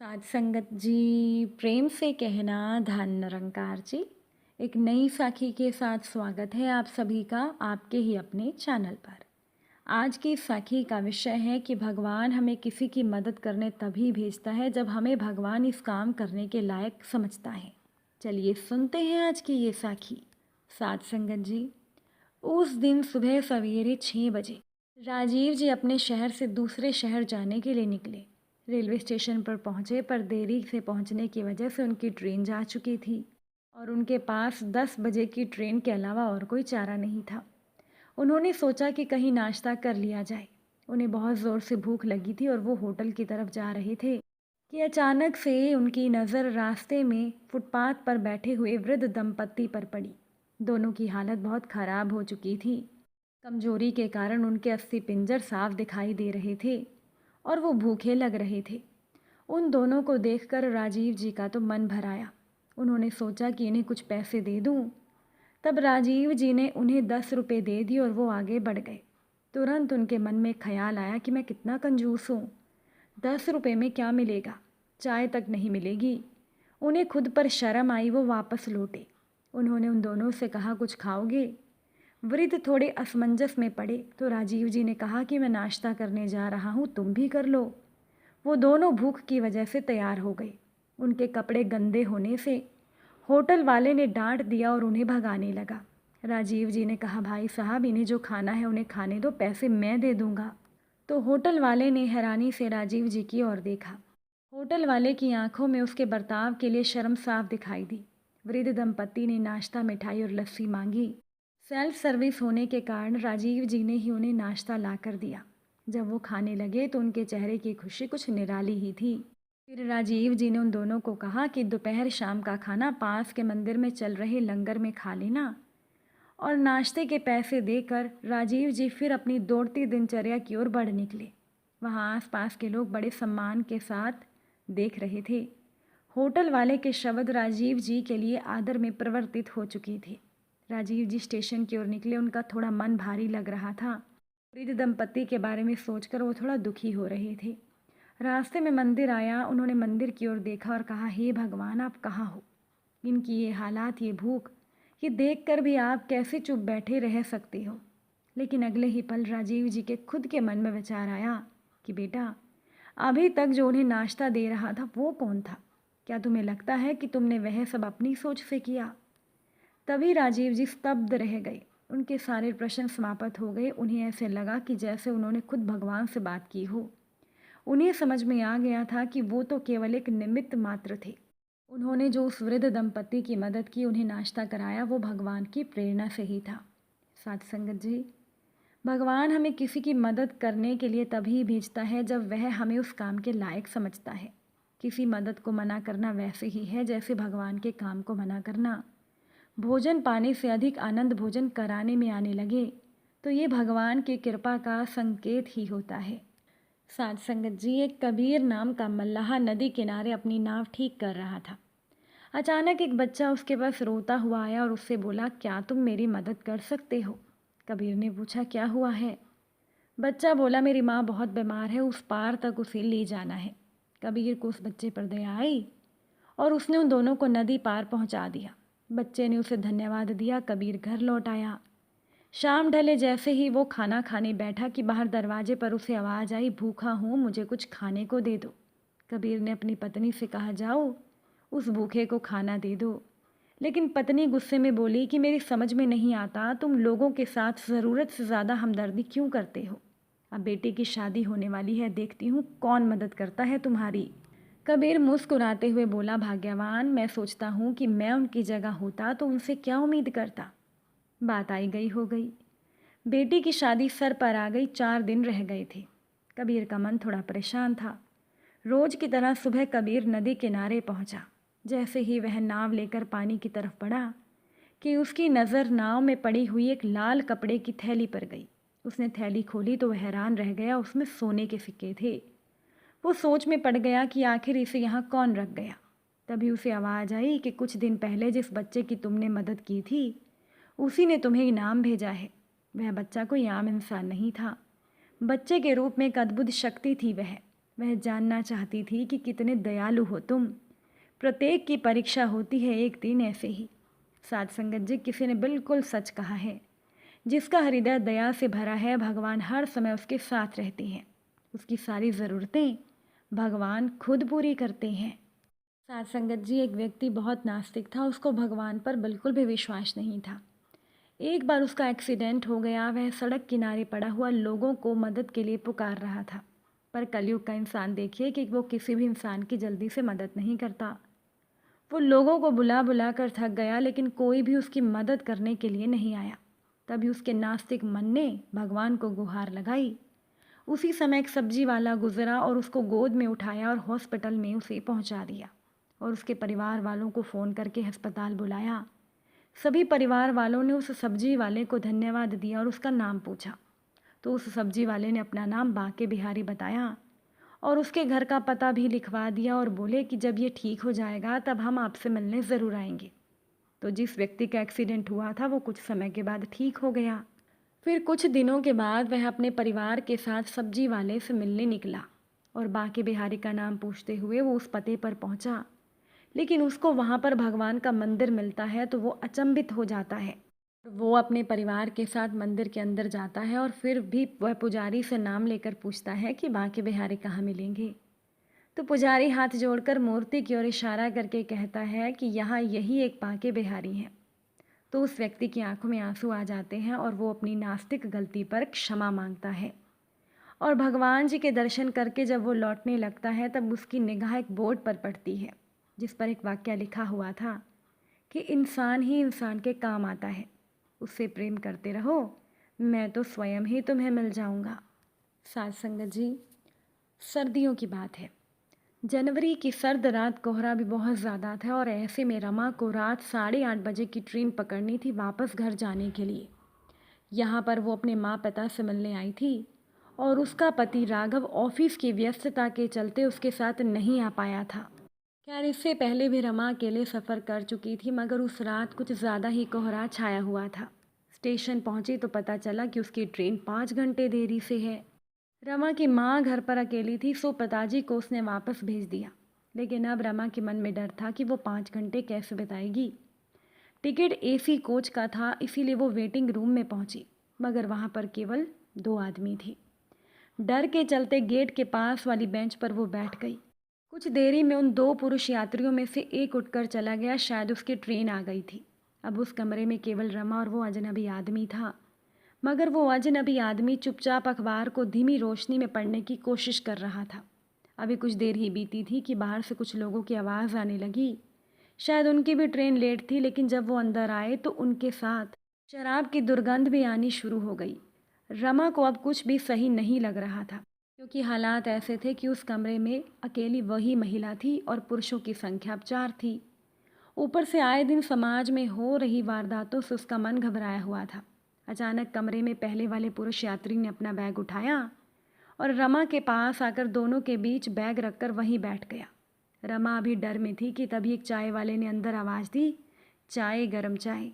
साध संगत जी, प्रेम से कहना धन निरंकार जी। एक नई साखी के साथ स्वागत है आप सभी का आपके ही अपने चैनल पर। आज की साखी का विषय है कि भगवान हमें किसी की मदद करने तभी भेजता है जब हमें भगवान इस काम करने के लायक समझता है। चलिए सुनते हैं आज की ये साखी। साध संगत जी, उस दिन सुबह सवेरे 6 बजे राजीव जी अपने शहर से दूसरे शहर जाने के लिए निकले। रेलवे स्टेशन पर पहुंचे पर देरी से पहुंचने की वजह से उनकी ट्रेन जा चुकी थी और उनके पास 10 बजे की ट्रेन के अलावा और कोई चारा नहीं था। उन्होंने सोचा कि कहीं नाश्ता कर लिया जाए। उन्हें बहुत ज़ोर से भूख लगी थी और वो होटल की तरफ जा रहे थे कि अचानक से उनकी नज़र रास्ते में फुटपाथ पर बैठे हुए वृद्ध दंपत्ति पर पड़ी। दोनों की हालत बहुत ख़राब हो चुकी थी। कमजोरी के कारण उनके अस्थि पिंजर साफ दिखाई दे रहे थे और वो भूखे लग रहे थे। उन दोनों को देखकर राजीव जी का तो मन भर आया। उन्होंने सोचा कि इन्हें कुछ पैसे दे दूं। तब राजीव जी ने उन्हें 10 रुपये दे दिए और वो आगे बढ़ गए। तुरंत उनके मन में ख्याल आया कि मैं कितना कंजूस हूँ। 10 रुपये में क्या मिलेगा, चाय तक नहीं मिलेगी। उन्हें खुद पर शर्म आई, वो वापस लौटे। उन्होंने उन दोनों से कहा, कुछ खाओगे? वृद्ध थोड़े असमंजस में पड़े तो राजीव जी ने कहा कि मैं नाश्ता करने जा रहा हूँ, तुम भी कर लो। वो दोनों भूख की वजह से तैयार हो गए। उनके कपड़े गंदे होने से होटल वाले ने डांट दिया और उन्हें भगाने लगा। राजीव जी ने कहा, भाई साहब इन्हें जो खाना है उन्हें खाने दो, पैसे मैं दे दूंगा। तो होटल वाले ने हैरानी से राजीव जी की ओर देखा। होटल वाले की आंखों में उसके बर्ताव के लिए शर्म साफ दिखाई दी। वृद्ध दंपत्ति ने नाश्ता, मिठाई और लस्सी मांगी। सेल्फ सर्विस होने के कारण राजीव जी ने ही उन्हें नाश्ता ला कर दिया। जब वो खाने लगे तो उनके चेहरे की खुशी कुछ निराली ही थी। फिर राजीव जी ने उन दोनों को कहा कि दोपहर शाम का खाना पास के मंदिर में चल रहे लंगर में खा लेना। और नाश्ते के पैसे देकर राजीव जी फिर अपनी दौड़ती दिनचर्या की ओर बढ़ निकले। वहाँ आसपास के लोग बड़े सम्मान के साथ देख रहे थे। होटल वाले के शब्द राजीव जी के लिए आदर में परिवर्तित हो चुकी थी। राजीव जी स्टेशन की ओर निकले। उनका थोड़ा मन भारी लग रहा था। वृद्ध दंपत्ति के बारे में सोचकर वो थोड़ा दुखी हो रहे थे। रास्ते में मंदिर आया। उन्होंने मंदिर की ओर देखा और कहा, हे भगवान, आप कहाँ हो? इनकी ये हालात, ये भूख, ये देखकर भी आप कैसे चुप बैठे रह सकते हो? लेकिन अगले ही पल राजीव जी के खुद के मन में विचार आया कि बेटा, अभी तक जो उन्हें नाश्ता दे रहा था वो कौन था? क्या तुम्हें लगता है कि तुमने वह सब अपनी सोच से किया? तभी राजीव जी स्तब्ध रह गए। उनके सारे प्रश्न समाप्त हो गए। उन्हें ऐसे लगा कि जैसे उन्होंने खुद भगवान से बात की हो। उन्हें समझ में आ गया था कि वो तो केवल एक निमित्त मात्र थे। उन्होंने जो उस वृद्ध दंपत्ति की मदद की, उन्हें नाश्ता कराया, वो भगवान की प्रेरणा से ही था। साथ संगत जी, भगवान हमें किसी की मदद करने के लिए तभी भेजता है जब वह हमें उस काम के लायक समझता है। किसी मदद को मना करना वैसे ही है जैसे भगवान के काम को मना करना। भोजन पाने से अधिक आनंद भोजन कराने में आने लगे तो ये भगवान की कृपा का संकेत ही होता है। साध संगत जी, एक कबीर नाम का मल्लाह नदी किनारे अपनी नाव ठीक कर रहा था। अचानक एक बच्चा उसके पास रोता हुआ आया और उससे बोला, क्या तुम मेरी मदद कर सकते हो? कबीर ने पूछा, क्या हुआ है? बच्चा बोला, मेरी माँ बहुत बीमार है, उस पार तक उसे ले जाना है। कबीर को उस बच्चे पर दया आई और उसने उन दोनों को नदी पार पहुँचा दिया। बच्चे ने उसे धन्यवाद दिया। कबीर घर लौट आया। शाम ढले जैसे ही वो खाना खाने बैठा कि बाहर दरवाजे पर उसे आवाज़ आई, भूखा हूँ, मुझे कुछ खाने को दे दो। कबीर ने अपनी पत्नी से कहा, जाओ उस भूखे को खाना दे दो। लेकिन पत्नी गुस्से में बोली कि मेरी समझ में नहीं आता, तुम लोगों के साथ ज़रूरत से ज़्यादा हमदर्दी क्यों करते हो? अब बेटे की शादी होने वाली है, देखती हूँ कौन मदद करता है तुम्हारी। कबीर मुस्कुराते हुए बोला, भाग्यवान, मैं सोचता हूँ कि मैं उनकी जगह होता तो उनसे क्या उम्मीद करता। बात आई गई हो गई। बेटी की शादी सर पर आ गई। 4 दिन रह गए थे। कबीर का मन थोड़ा परेशान था। रोज की तरह सुबह कबीर नदी किनारे पहुंचा। जैसे ही वह नाव लेकर पानी की तरफ बढ़ा कि उसकी नज़र नाव में पड़ी हुई एक लाल कपड़े की थैली पर गई। उसने थैली खोली तो वह हैरान रह गया। उसमें सोने के सिक्के थे। वो सोच में पड़ गया कि आखिर इसे यहाँ कौन रख गया। तभी उसे आवाज़ आई कि कुछ दिन पहले जिस बच्चे की तुमने मदद की थी उसी ने तुम्हें इनाम भेजा है। वह बच्चा कोई आम इंसान नहीं था। बच्चे के रूप में एक अद्भुत शक्ति थी। वह वह जानना चाहती थी कि कितने दयालु हो तुम। प्रत्येक की परीक्षा होती है एक दिन ऐसे ही। साध संगत जी, किसी ने बिल्कुल सच कहा है। जिसका हृदय दया से भरा है, भगवान हर समय उसके साथ रहते हैं। उसकी सारी ज़रूरतें भगवान खुद पूरी करते हैं। साध संगत जी, एक व्यक्ति बहुत नास्तिक था। उसको भगवान पर बिल्कुल भी विश्वास नहीं था। एक बार उसका एक्सीडेंट हो गया। वह सड़क किनारे पड़ा हुआ लोगों को मदद के लिए पुकार रहा था। पर कलयुग का इंसान देखिए कि वो किसी भी इंसान की जल्दी से मदद नहीं करता। वो लोगों को बुला बुला कर थक गया, लेकिन कोई भी उसकी मदद करने के लिए नहीं आया। तभी उसके नास्तिक मन ने भगवान को गुहार लगाई। उसी समय एक सब्जी वाला गुजरा और उसको गोद में उठाया और हॉस्पिटल में उसे पहुंचा दिया और उसके परिवार वालों को फ़ोन करके अस्पताल बुलाया। सभी परिवार वालों ने उस सब्जी वाले को धन्यवाद दिया और उसका नाम पूछा। तो उस सब्जी वाले ने अपना नाम बांके बिहारी बताया और उसके घर का पता भी लिखवा दिया और बोले कि जब ये ठीक हो जाएगा तब हम आपसे मिलने ज़रूर आएंगे। तो जिस व्यक्ति का एक्सीडेंट हुआ था वो कुछ समय के बाद ठीक हो गया। फिर कुछ दिनों के बाद वह अपने परिवार के साथ सब्जी वाले से मिलने निकला और बांके बिहारी का नाम पूछते हुए वो उस पते पर पहुंचा। लेकिन उसको वहाँ पर भगवान का मंदिर मिलता है तो वो अचंभित हो जाता है। वो अपने परिवार के साथ मंदिर के अंदर जाता है और फिर भी वह पुजारी से नाम लेकर पूछता है कि बांके बिहारी कहाँ मिलेंगे। तो पुजारी हाथ जोड़कर मूर्ति की ओर इशारा करके कहता है कि यहाँ यही एक बांके बिहारी है। तो उस व्यक्ति की आंखों में आंसू आ जाते हैं और वो अपनी नास्तिक गलती पर क्षमा मांगता है। और भगवान जी के दर्शन करके जब वो लौटने लगता है तब उसकी निगाह एक बोर्ड पर पड़ती है जिस पर एक वाक्य लिखा हुआ था कि इंसान ही इंसान के काम आता है, उससे प्रेम करते रहो, मैं तो स्वयं ही तुम्हें मिल जाऊंगा। साध संगत जी, सर्दियों की बात है। जनवरी की सर्द रात, कोहरा भी बहुत ज़्यादा था और ऐसे में रमा को रात 8:30 बजे की ट्रेन पकड़नी थी वापस घर जाने के लिए। यहाँ पर वो अपने माँ पिता से मिलने आई थी और उसका पति राघव ऑफिस की व्यस्तता के चलते उसके साथ नहीं आ पाया था। खैर, इससे पहले भी रमा अकेले सफ़र कर चुकी थी, मगर उस रात कुछ ज़्यादा ही कोहरा छाया हुआ था। स्टेशन पहुंची तो पता चला कि उसकी ट्रेन 5 घंटे देरी से है। रमा की माँ घर पर अकेली थी, सो पिताजी को उसने वापस भेज दिया। लेकिन अब रमा के मन में डर था कि वो 5 घंटे कैसे बिताएगी। टिकट एसी कोच का था, इसीलिए वो वेटिंग रूम में पहुंची, मगर वहाँ पर केवल 2 आदमी थे। डर के चलते गेट के पास वाली बेंच पर वो बैठ गई। कुछ देरी में उन 2 पुरुष यात्रियों में से एक उठकर चला गया। शायद उसकी ट्रेन आ गई थी। अब उस कमरे में केवल रमा और वो अजनबी आदमी था। मगर वो अजनबी आदमी चुपचाप अखबार को धीमी रोशनी में पढ़ने की कोशिश कर रहा था। अभी कुछ देर ही बीती थी कि बाहर से कुछ लोगों की आवाज़ आने लगी। शायद उनकी भी ट्रेन लेट थी, लेकिन जब वो अंदर आए तो उनके साथ शराब की दुर्गंध भी आनी शुरू हो गई। रमा को अब कुछ भी सही नहीं लग रहा था, क्योंकि हालात ऐसे थे कि उस कमरे में अकेली वही महिला थी और पुरुषों की संख्या अब 4 थी। ऊपर से आए दिन समाज में हो रही वारदातों से उसका मन घबराया हुआ था। अचानक कमरे में पहले वाले पुरुष यात्री ने अपना बैग उठाया और रमा के पास आकर दोनों के बीच बैग रखकर वहीं बैठ गया। रमा अभी डर में थी कि तभी एक चाय वाले ने अंदर आवाज़ दी, चाय, गरम चाय।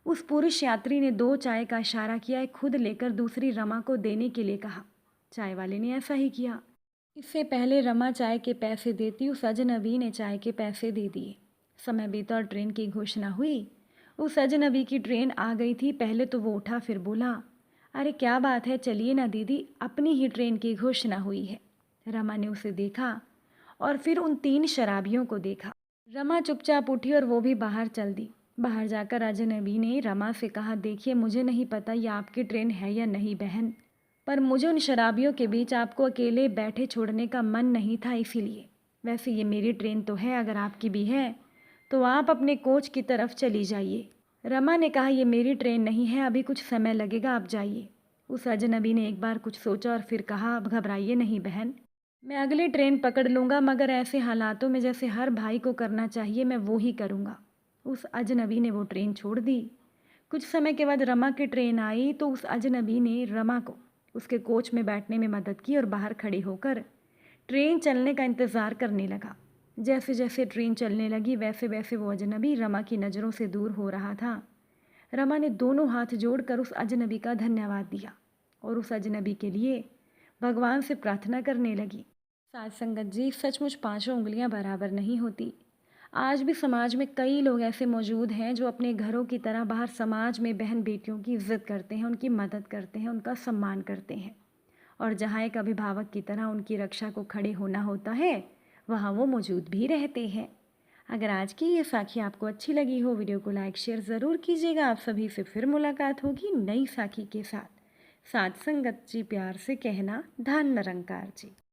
उस पुरुष यात्री ने 2 चाय का इशारा किया, एक खुद लेकर दूसरी रमा को देने के लिए कहा। चाय वाले ने ऐसा ही किया। इससे पहले रमा चाय के पैसे देती, उस अजनबी ने चाय के पैसे दे दिए। समय बीता और ट्रेन की घोषणा हुई। उस अजनबी की ट्रेन आ गई थी। पहले तो वो उठा, फिर बोला, अरे क्या बात है, चलिए ना दीदी, अपनी ही ट्रेन की घोषणा हुई है। रमा ने उसे देखा और फिर उन 3 शराबियों को देखा। रमा चुपचाप उठी और वो भी बाहर चल दी। बाहर जाकर अजनबी ने रमा से कहा, देखिए मुझे नहीं पता ये आपकी ट्रेन है या नहीं बहन, पर मुझे उन शराबियों के बीच आपको अकेले बैठे छोड़ने का मन नहीं था, इसीलिए। वैसे ये मेरी ट्रेन तो है, अगर आपकी भी है तो आप अपने कोच की तरफ चली जाइए। रमा ने कहा, ये मेरी ट्रेन नहीं है, अभी कुछ समय लगेगा, आप जाइए। उस अजनबी ने एक बार कुछ सोचा और फिर कहा, अब घबराइए नहीं बहन, मैं अगली ट्रेन पकड़ लूँगा, मगर ऐसे हालातों में जैसे हर भाई को करना चाहिए मैं वो ही करूँगा। उस अजनबी ने वो ट्रेन छोड़ दी। कुछ समय के बाद रमा की ट्रेन आई तो उस अजनबी ने रमा को उसके कोच में बैठने में मदद की और बाहर खड़ी होकर ट्रेन चलने का इंतज़ार करने लगा। जैसे जैसे ट्रेन चलने लगी वैसे वैसे वो अजनबी रमा की नज़रों से दूर हो रहा था। रमा ने दोनों हाथ जोड़कर उस अजनबी का धन्यवाद दिया और उस अजनबी के लिए भगवान से प्रार्थना करने लगी। साथ संगत जी, सचमुच पांचों उंगलियां बराबर नहीं होती। आज भी समाज में कई लोग ऐसे मौजूद हैं जो अपने घरों की तरह बाहर समाज में बहन बेटियों की इज्जत करते हैं, उनकी मदद करते हैं, उनका सम्मान करते हैं। और जहाँ एक अभिभावक की तरह उनकी रक्षा को खड़े होना होता है, वहाँ वो मौजूद भी रहते हैं। अगर आज की ये साखी आपको अच्छी लगी हो, वीडियो को लाइक शेयर ज़रूर कीजिएगा। आप सभी से फिर मुलाकात होगी नई साखी के साथ। साथ संगत जी, प्यार से कहना, धन निरंकार जी।